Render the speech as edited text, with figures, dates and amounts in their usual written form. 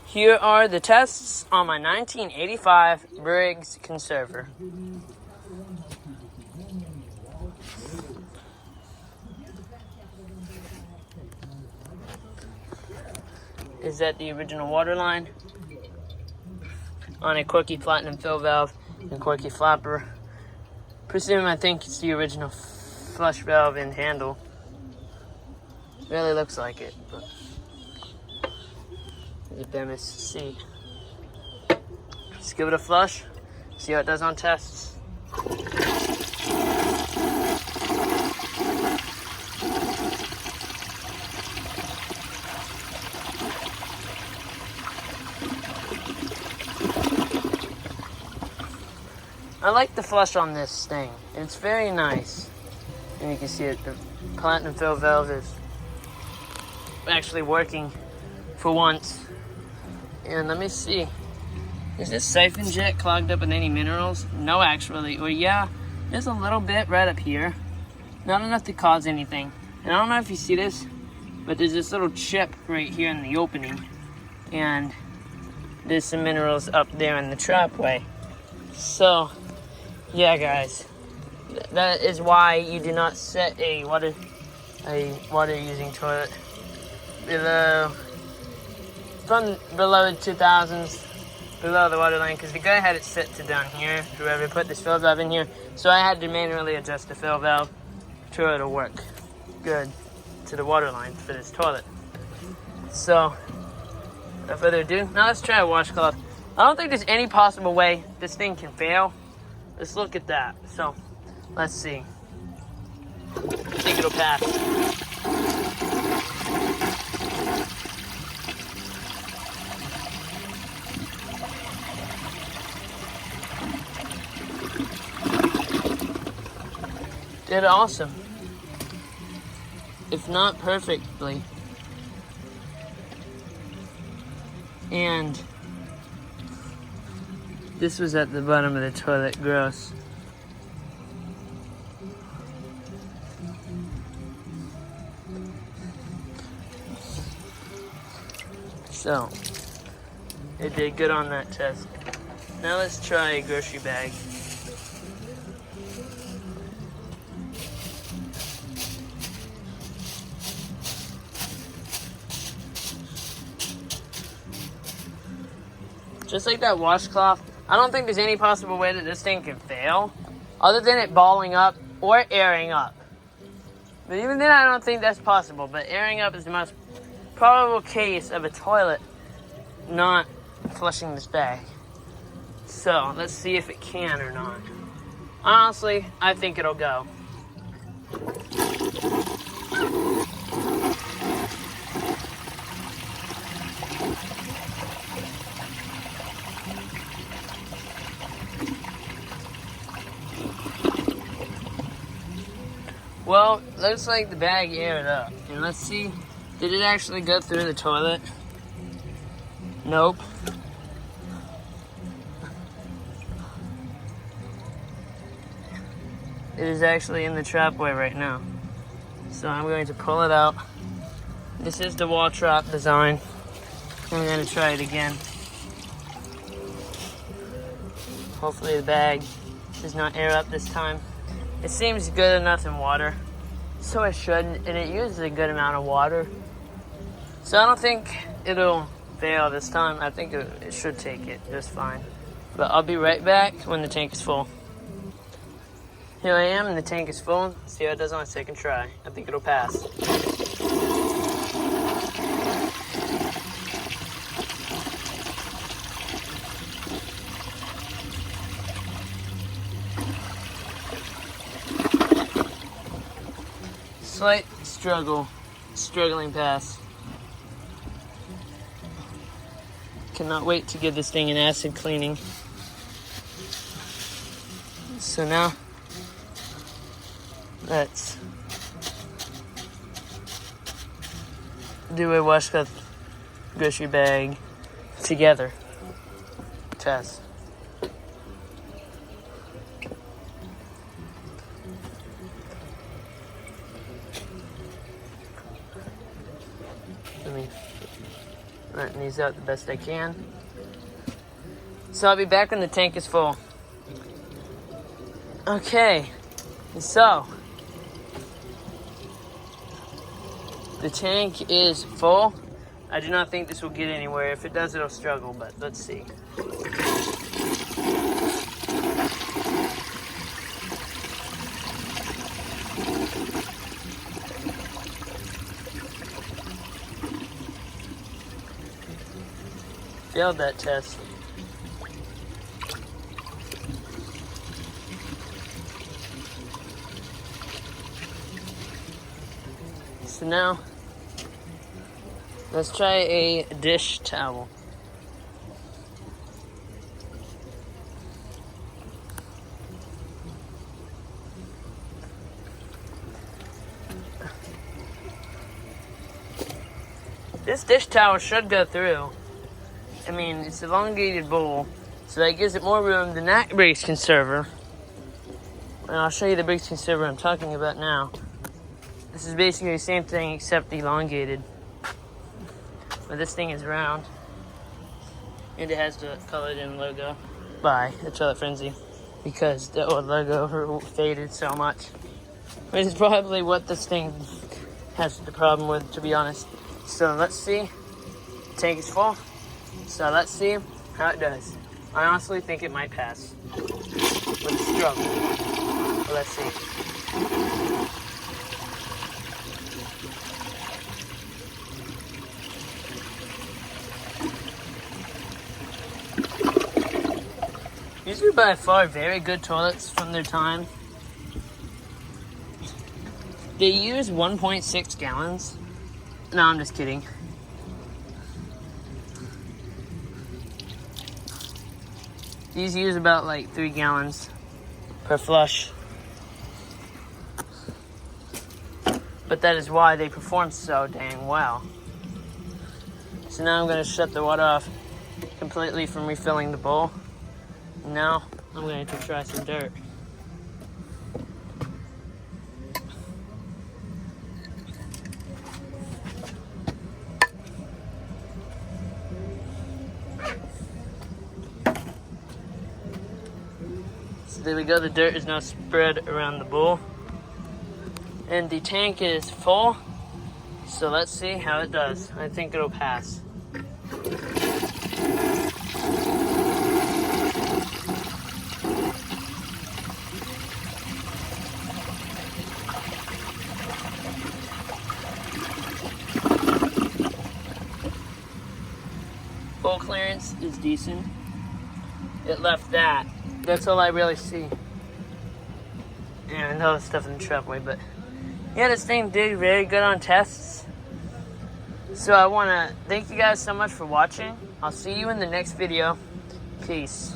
Here are the tests on my 1985 Briggs conserver. Is that the original water line on a quirky platinum fill valve and quirky flapper. I think it's the original flush valve and handle. Really looks like it, but it's a bit missed to see. Let's give it a flush, see how it does on tests. I like the flush on this thing. It's very nice. And you can see it, the platinum fill valve is actually working for once. And let me see. Is this siphon jet clogged up with any minerals? No, actually. Well, yeah, there's a little bit right up here. Not enough to cause anything. And I don't know if you see this, but there's this little chip right here in the opening. And there's some minerals up there in the trapway. So, yeah, guys, that is why you do not set a water using toilet from below the 2000s, below the water line, because the guy had it set to down here, whoever put this fill valve in here, so I had to manually adjust the fill valve to it to work good to the water line for this toilet. So, without further ado, now let's try a washcloth. I don't think there's any possible way this thing can fail. Let's look at that. So, let's see. I think it'll pass. Did awesome. If not perfectly. And this was at the bottom of the toilet. Gross. So, it did good on that test. Now let's try a grocery bag. Just like that washcloth, I don't think there's any possible way that this thing can fail, other than it balling up or airing up. But even then, I don't think that's possible. But airing up is the most probable case of a toilet not flushing this bag. So, let's see if it can or not. Honestly, I think it'll go. Well, looks like the bag aired up. And let's see, did it actually go through the toilet? Nope. It is actually in the trapway right now. So I'm going to pull it out. This is the wall trap design. I'm going to try it again. Hopefully the bag does not air up this time. It seems good enough in water, so it shouldn't, and it uses a good amount of water. So I don't think it'll fail this time. I think it should take it just fine. But I'll be right back when the tank is full. Here I am, and the tank is full. Let's see how it does on a second try. I think it'll pass. Slight struggling pass. Cannot wait to give this thing an acid cleaning. So now, let's do a washcloth grocery bag together test. letting these out the best I can. So I'll be back when the tank is full. Okay, so the tank is full. I do not think this will get anywhere. If it does, it'll struggle, but let's see. Failed that test. So now, let's try a dish towel. This dish towel should go through. I mean, it's an elongated bowl, so that gives it more room than that Briggs conserver. And I'll show you the Briggs conserver I'm talking about now. This is basically the same thing except elongated. But this thing is round. And it has the colored in logo by the Toilet Frenzy. Because the old logo faded so much. Which is probably what this thing has the problem with, to be honest. So let's see. The tank is full. So let's see how it does. I honestly think it might pass. With a struggle. But let's see. These are by far very good toilets from their time. They use 1.6 gallons. No, I'm just kidding. These use about like 3 gallons per flush. But that is why they perform so dang well. So now I'm going to shut the water off completely from refilling the bowl. Now I'm going to try some dirt. So there we go, the dirt is now spread around the bowl. And the tank is full. So let's see how it does. I think it'll pass. Bowl clearance is decent. It left that. That's all I really see. And all the stuff in the trapway, but yeah, this thing did very good on tests. So I want to thank you guys so much for watching. I'll see you in the next video. Peace.